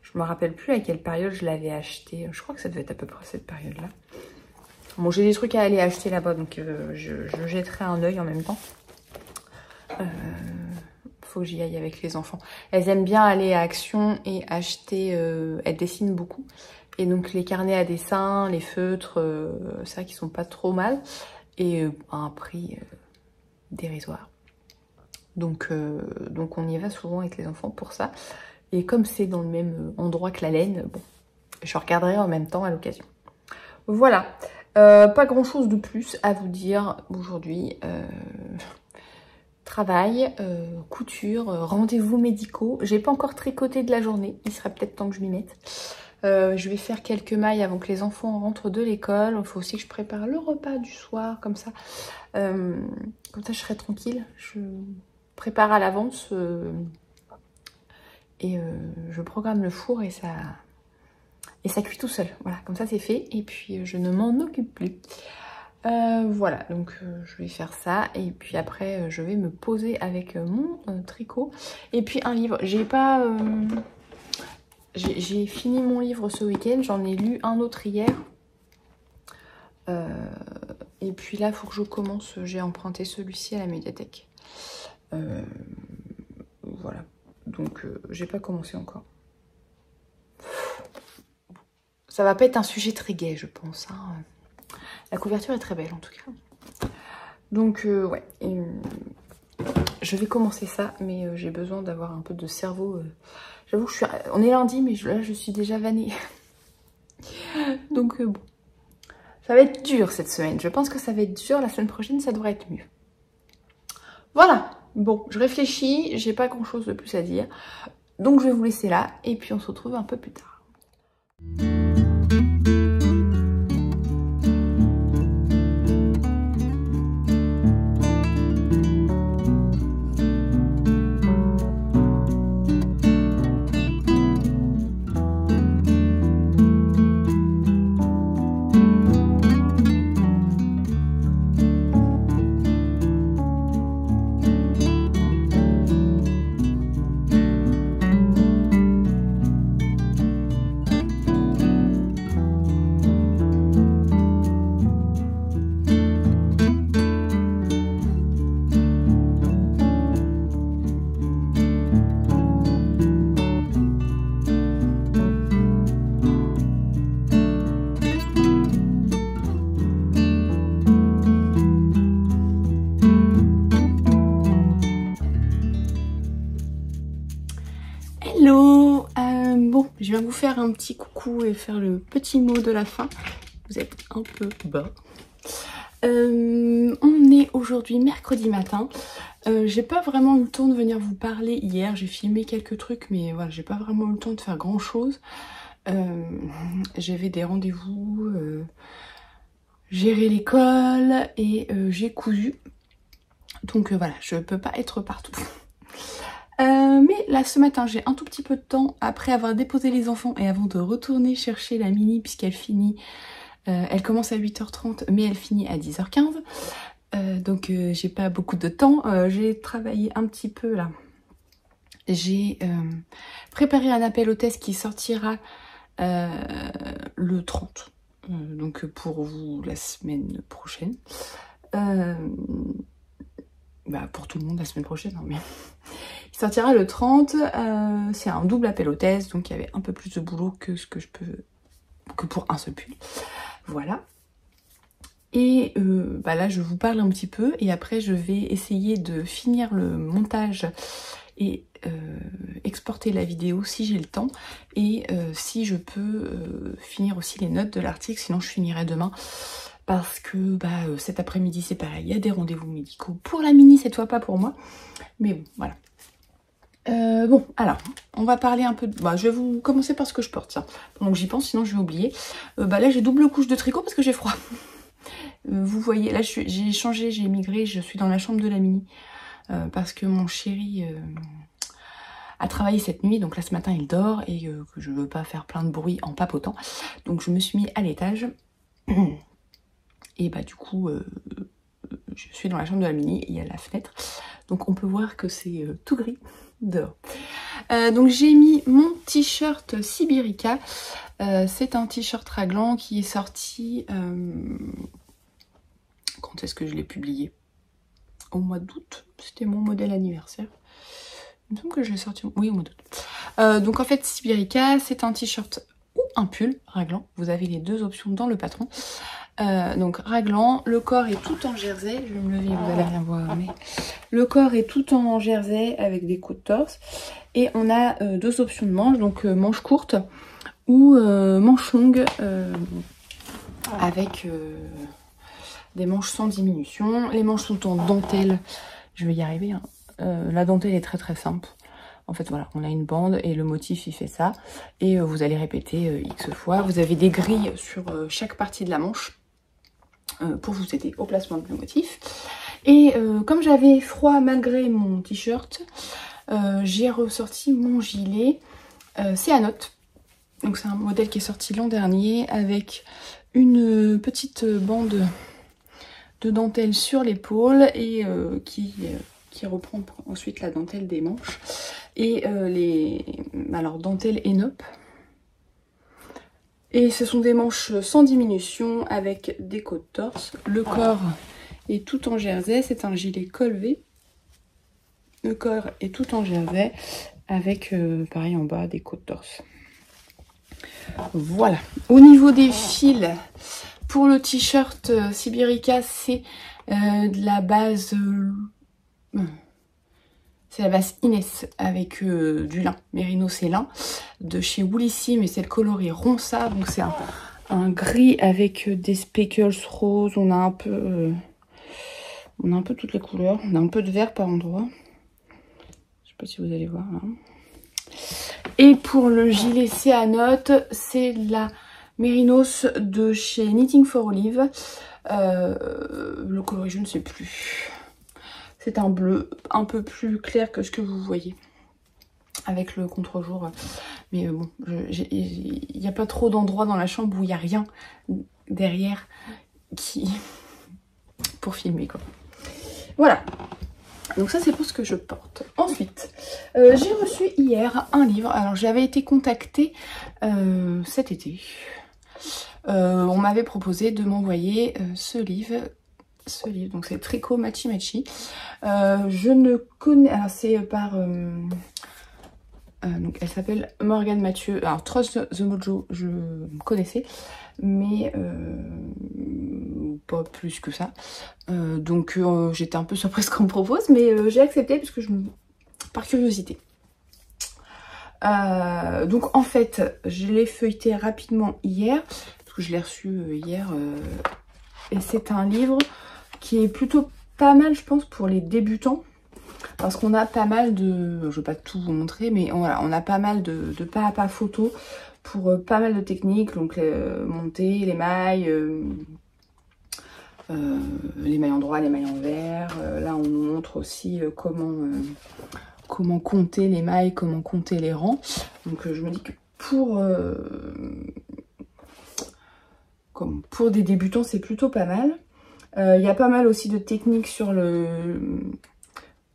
Je me rappelle plus à quelle période je l'avais acheté. Je crois que ça devait être à peu près cette période-là. Bon, j'ai des trucs à aller acheter là-bas, donc je jetterai un œil en même temps. Faut que j'y aille avec les enfants. Elles aiment bien aller à Action et acheter... elles dessinent beaucoup. Et donc les carnets à dessin, les feutres, c'est vrai qu'ils sont pas trop mal. Et à un prix dérisoire. Donc on y va souvent avec les enfants pour ça. Et comme c'est dans le même endroit que la laine, bon, je regarderai en même temps à l'occasion. Voilà. Pas grand chose de plus à vous dire aujourd'hui. Travail, couture, rendez-vous médicaux. J'ai pas encore tricoté de la journée. Il serait peut-être temps que je m'y mette. Je vais faire quelques mailles avant que les enfants rentrent de l'école. Il faut aussi que je prépare le repas du soir, comme ça. Comme ça, je serai tranquille. Je prépare à l'avance et je programme le four et ça cuit tout seul. Voilà, comme ça c'est fait. Et puis je ne m'en occupe plus. Voilà, donc je vais faire ça. Et puis après, je vais me poser avec mon tricot. Et puis un livre. J'ai fini mon livre ce week-end, j'en ai lu un autre hier. Et puis là, il faut que je commence, j'ai emprunté celui-ci à la médiathèque. Voilà, donc j'ai pas commencé encore. Ça va pas être un sujet très gai, je pense, hein. La couverture est très belle en tout cas. Donc ouais, Je vais commencer ça, mais j'ai besoin d'avoir un peu de cerveau. J'avoue que on est lundi, mais là je suis déjà vannée. Donc bon, ça va être dur cette semaine. Je pense que ça va être dur. La semaine prochaine, ça devrait être mieux. Voilà. Bon, je réfléchis. J'ai pas grand chose de plus à dire. Donc je vais vous laisser là. Et puis on se retrouve un peu plus tard. Hello, bon, je viens vous faire un petit coucou et faire le petit mot de la fin. Vous êtes un peu bas. On est aujourd'hui mercredi matin. J'ai pas vraiment eu le temps de venir vous parler hier. J'ai filmé quelques trucs, mais voilà, j'ai pas vraiment eu le temps de faire grand chose. J'avais des rendez-vous, gérer l'école et j'ai cousu. Donc voilà, je peux pas être partout. Mais là ce matin j'ai un tout petit peu de temps après avoir déposé les enfants et avant de retourner chercher la mini puisqu'elle finit, elle commence à 8h30 mais elle finit à 10h15. Donc j'ai pas beaucoup de temps, j'ai travaillé un petit peu là. J'ai préparé un appel au test qui sortira le 30, donc pour vous la semaine prochaine. Bah pour tout le monde la semaine prochaine, hein, mais il sortira le 30, c'est un double appel au test, donc il y avait un peu plus de boulot que ce que je peux, que pour un seul pull, voilà. Et bah là je vous parle un petit peu et après je vais essayer de finir le montage et exporter la vidéo si j'ai le temps et si je peux finir aussi les notes de l'article, sinon je finirai demain. Parce que bah, cet après-midi c'est pareil, il y a des rendez-vous médicaux pour la mini cette fois, pas pour moi. Mais bon, voilà. Bon, alors, on va parler un peu de... Bah, je vais vous commencer par ce que je porte, tiens. Pendant que j'y pense, sinon je vais oublier. Bah là j'ai double couche de tricot parce que j'ai froid. Vous voyez, là j'ai changé, j'ai migré, je suis dans la chambre de la mini. Parce que mon chéri a travaillé cette nuit, donc là ce matin il dort et que je veux pas faire plein de bruit en papotant. Donc je me suis mis à l'étage. Et bah du coup, je suis dans la chambre de la mini et il y a la fenêtre. Donc on peut voir que c'est tout gris dehors. Donc j'ai mis mon t-shirt Sibirica. C'est un t-shirt raglan qui est sorti... quand est-ce que je l'ai publié? Au mois d'août. C'était mon modèle anniversaire. Il me semble que je l'ai sorti... Oui, au mois d'août. Donc en fait, Sibirica, c'est un t-shirt ou un pull raglan. Vous avez les deux options dans le patron. Donc raglan, le corps est tout en jersey, je vais me lever, vous allez rien voir, mais le corps est tout en jersey avec des coups de torse et on a deux options de manches, donc manche courte ou manche longue avec des manches sans diminution. Les manches sont en dentelle, je vais y arriver, hein. La dentelle est très très simple. En fait voilà, on a une bande et le motif il fait ça et vous allez répéter X fois. Vous avez des grilles sur chaque partie de la manche pour vous aider au placement du motif. Et comme j'avais froid malgré mon t-shirt, j'ai ressorti mon gilet. C'est à notes. Donc c'est un modèle qui est sorti l'an dernier avec une petite bande de dentelle sur l'épaule et qui reprend ensuite la dentelle des manches. Et alors dentelle énope. Et ce sont des manches sans diminution avec des côtes torse. Le corps est tout en jersey, c'est un gilet col V. Le corps est tout en jersey avec pareil en bas des côtes torse. Voilà. Au niveau des fils, pour le t-shirt Sibirica, c'est de la base C'est la base Inès avec du lin, mérinos et lin, de chez Woolissy, mais c'est le coloris ronça, donc c'est un gris avec des speckles roses. On a un peu toutes les couleurs. On a un peu de vert par endroit. Je sais pas si vous allez voir là. Et pour le gilet C à notes, c'est la mérinos de chez Knitting for Olive. Le coloris, je ne sais plus. C'est un bleu un peu plus clair que ce que vous voyez avec le contre-jour. Mais bon, il n'y a pas trop d'endroits dans la chambre où il n'y a rien derrière pour filmer, quoi. Voilà. Donc ça, c'est pour ce que je porte. Ensuite, j'ai reçu hier un livre. Alors, j'avais été contactée cet été. On m'avait proposé de m'envoyer ce livre. Donc c'est Tricot Machi Machi. Je ne connais... Alors c'est par... donc elle s'appelle Morgane Mathieu. Alors Trust the Mojo, je connaissais, mais pas plus que ça. Donc j'étais un peu surprise qu'on me propose, mais j'ai accepté parce que par curiosité. Donc en fait, je l'ai feuilleté rapidement hier, parce que je l'ai reçu hier, et c'est un livre qui est plutôt pas mal, je pense, pour les débutants, parce qu'on a pas mal de, je vais pas tout vous montrer, mais voilà, on a pas mal de pas à pas photos pour pas mal de techniques, donc monter les mailles endroits, les mailles envers. Là, on nous montre aussi comment compter les mailles, comment compter les rangs. Donc je me dis que pour des débutants, c'est plutôt pas mal. Il y a pas mal aussi de techniques sur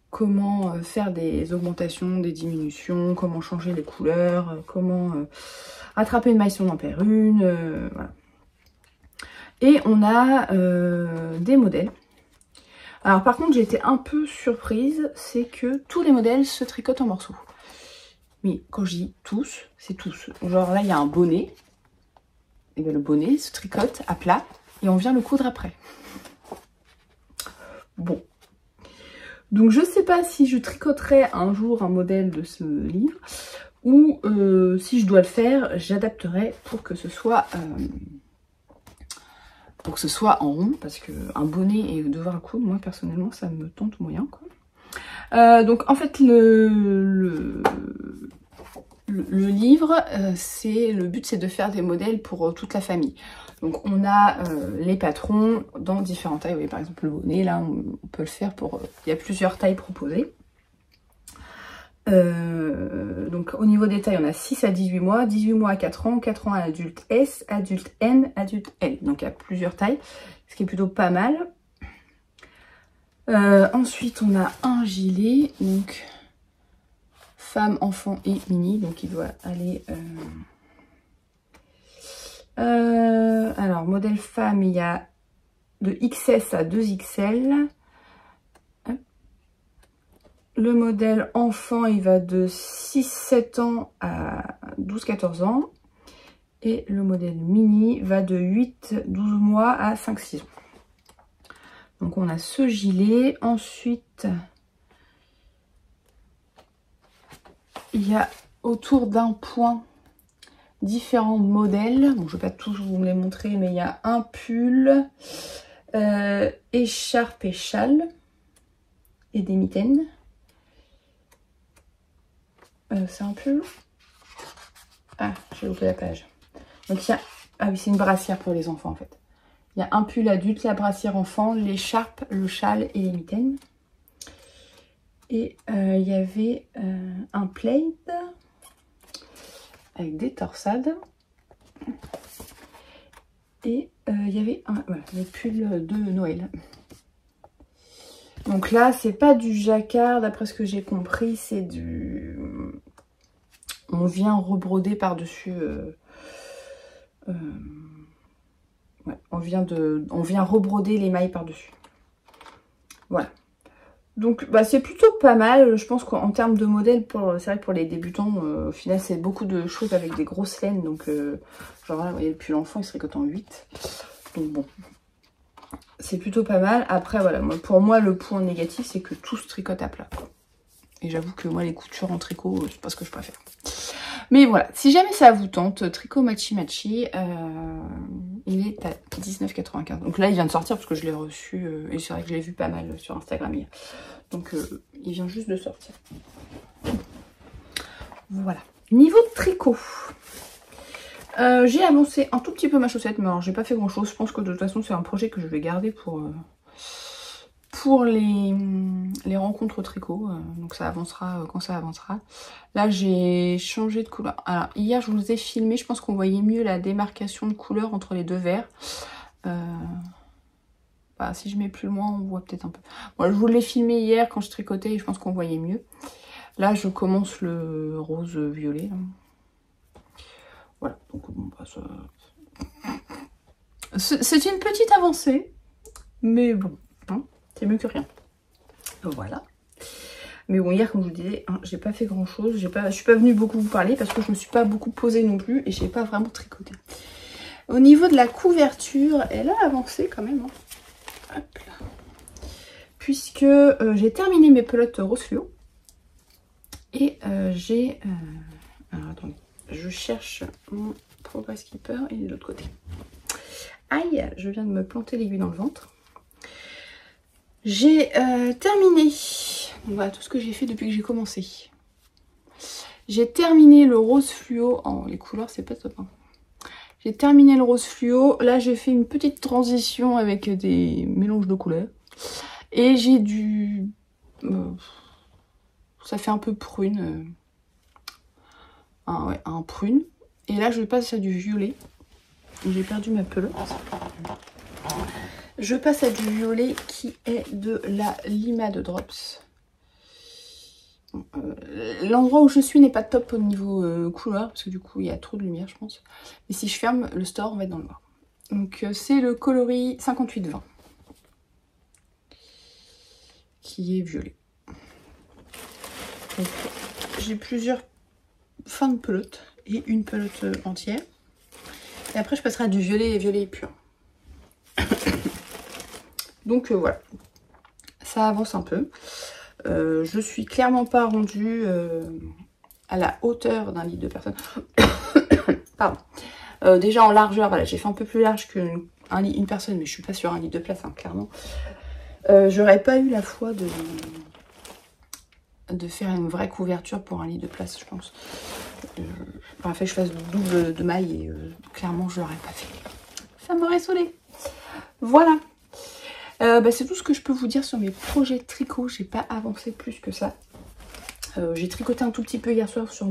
comment faire des augmentations, des diminutions, comment changer les couleurs, comment attraper une maille si on en perd une, voilà. Et on a des modèles. Alors par contre, j'ai été un peu surprise, c'est que tous les modèles se tricotent en morceaux. Mais quand je dis tous, c'est tous. Genre là, il y a un bonnet. Et bien le bonnet se tricote à plat et on vient le coudre après. Bon. Donc je sais pas si je tricoterai un jour un modèle de ce livre ou si je dois le faire, j'adapterai pour que ce soit en rond, parce que un bonnet et devoir le coudre, moi personnellement ça me tente moyen, quoi. Donc en fait le livre, le but c'est de faire des modèles pour toute la famille. Donc on a les patrons dans différentes tailles. Vous voyez par exemple le bonnet, là on peut le faire pour... il y a plusieurs tailles proposées. Donc au niveau des tailles, on a 6 à 18 mois, 18 mois à 4 ans, 4 ans à adulte S, adulte N, adulte L. Donc il y a plusieurs tailles, ce qui est plutôt pas mal. Ensuite on a un gilet, donc femme, enfant et mini, donc il doit aller... alors modèle femme, il y a de XS à 2XL. Le modèle enfant, il va de 6-7 ans à 12-14 ans. Et le modèle mini va de 8-12 mois à 5-6 ans. Donc on a ce gilet. Ensuite, il y a autour d'un point différents modèles. Bon, je ne vais pas tous vous les montrer, mais il y a un pull, écharpe et châle et des mitaines. C'est un pull. Ah, j'ai loupé la page. Donc il y a... ah oui, c'est une brassière pour les enfants en fait. Il y a un pull adulte, la brassière enfant, l'écharpe, le châle et les mitaines. Et il y avait un plaid avec des torsades. Et il y avait voilà, les pulls de Noël. Donc là, c'est pas du jacquard, d'après ce que j'ai compris, c'est du... on vient rebroder par-dessus... ouais, on vient rebroder les mailles par-dessus. Voilà. Donc bah, c'est plutôt pas mal. Je pense qu'en termes de modèle, c'est vrai que pour les débutants, au final, c'est beaucoup de choses avec des grosses laines. Donc, genre là, vous voyez, le pull enfant, il se tricote en 8. Donc bon, c'est plutôt pas mal. Après, voilà, pour moi, le point négatif, c'est que tout se tricote à plat, quoi. Et j'avoue que moi, les coutures en tricot, c'est pas ce que je préfère. Mais voilà, si jamais ça vous tente, Tricot Matchy Matchy, il est à 19,95. Donc là, il vient de sortir parce que je l'ai reçu, et c'est vrai que je l'ai vu pas mal sur Instagram hier. Donc il vient juste de sortir. Voilà. Niveau de tricot, j'ai avancé un tout petit peu ma chaussette, mais alors j'ai pas fait grand chose. Je pense que de toute façon, c'est un projet que je vais garder pour les rencontres au tricot, donc ça avancera quand ça avancera. Là j'ai changé de couleur. Alors hier je vous ai filmé, je pense qu'on voyait mieux la démarcation de couleur entre les deux verres. Bah, si je mets plus loin on voit peut-être un peu. Bon, je vous l'ai filmé hier quand je tricotais et je pense qu'on voyait mieux. Là je commence le rose violet. Là. Voilà, donc bon bah ça... C'est une petite avancée, mais bon, hein. C'est mieux que rien. Voilà. Mais bon, hier, comme je vous disais, hein, j'ai pas fait grand chose. Je suis pas venue beaucoup vous parler parce que je me suis pas beaucoup posée non plus et j'ai pas vraiment tricoté. Au niveau de la couverture, elle a avancé quand même. Hein. Hop là. Puisque j'ai terminé mes pelotes rose fluo. Et j'ai... alors attendez, je cherche mon Progress Keeper et de l'autre côté. Aïe, je viens de me planter l'aiguille dans le ventre. J'ai terminé, voilà tout ce que j'ai fait depuis que j'ai commencé. J'ai terminé le rose fluo, oh les couleurs c'est pas top. Hein. J'ai terminé le rose fluo, là j'ai fait une petite transition avec des mélanges de couleurs. Et j'ai du... ça fait un peu prune. Ouais, un prune. Et là je passe à du violet. J'ai perdu ma pelote. Je passe à du violet qui est de la Lima de Drops. L'endroit où je suis n'est pas top au niveau couleur, parce que du coup il y a trop de lumière je pense. Mais si je ferme le store, on va être dans le noir. Donc c'est le coloris 5820. Qui est violet. J'ai plusieurs fins de pelote et une pelote entière. Et après je passerai à du violet pur. Donc voilà, ça avance un peu. Je suis clairement pas rendue à la hauteur d'un lit de personne. Pardon. Déjà en largeur, voilà, j'ai fait un peu plus large qu'une personne, mais je suis pas sur un lit de place, hein, clairement. J'aurais pas eu la foi de faire une vraie couverture pour un lit de place, je pense. Enfin, fait que je fasse double de maille et clairement je l'aurais pas fait. Ça m'aurait saoulé. Voilà. C'est tout ce que je peux vous dire sur mes projets de tricot. J'ai pas avancé plus que ça. J'ai tricoté un tout petit peu hier soir sur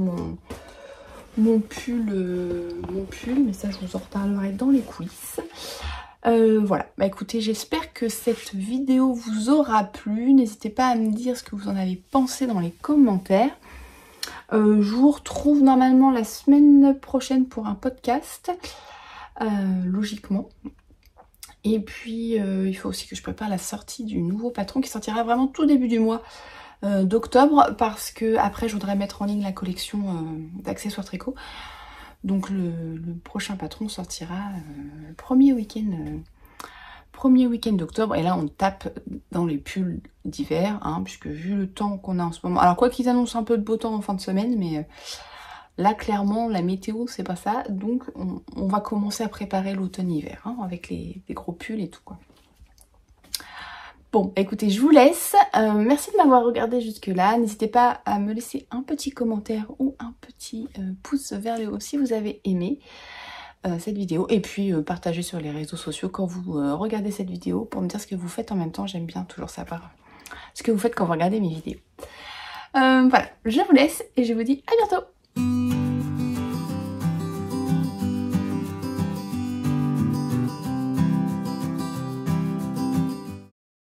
mon pull, mais ça je vous en reparlerai dans les coulisses. Voilà, bah écoutez, j'espère que cette vidéo vous aura plu. N'hésitez pas à me dire ce que vous en avez pensé dans les commentaires. Je vous retrouve normalement la semaine prochaine pour un podcast, logiquement. Et puis, il faut aussi que je prépare la sortie du nouveau patron qui sortira vraiment tout début du mois d'octobre, parce que après je voudrais mettre en ligne la collection d'accessoires tricot. Donc le prochain patron sortira le premier week-end d'octobre. Et là on tape dans les pulls d'hiver, hein, puisque vu le temps qu'on a en ce moment. Alors quoi qu'ils annoncent un peu de beau temps en fin de semaine, mais là clairement la météo c'est pas ça. Donc on va commencer à préparer l'automne-hiver, hein, avec les gros pulls et tout quoi. Bon, écoutez, je vous laisse. Merci de m'avoir regardé jusque-là. N'hésitez pas à me laisser un petit commentaire ou un petit pouce vers le haut si vous avez aimé cette vidéo. Et puis, partagez sur les réseaux sociaux quand vous regardez cette vidéo pour me dire ce que vous faites en même temps. J'aime bien toujours savoir ce que vous faites quand vous regardez mes vidéos. Voilà, je vous laisse et je vous dis à bientôt.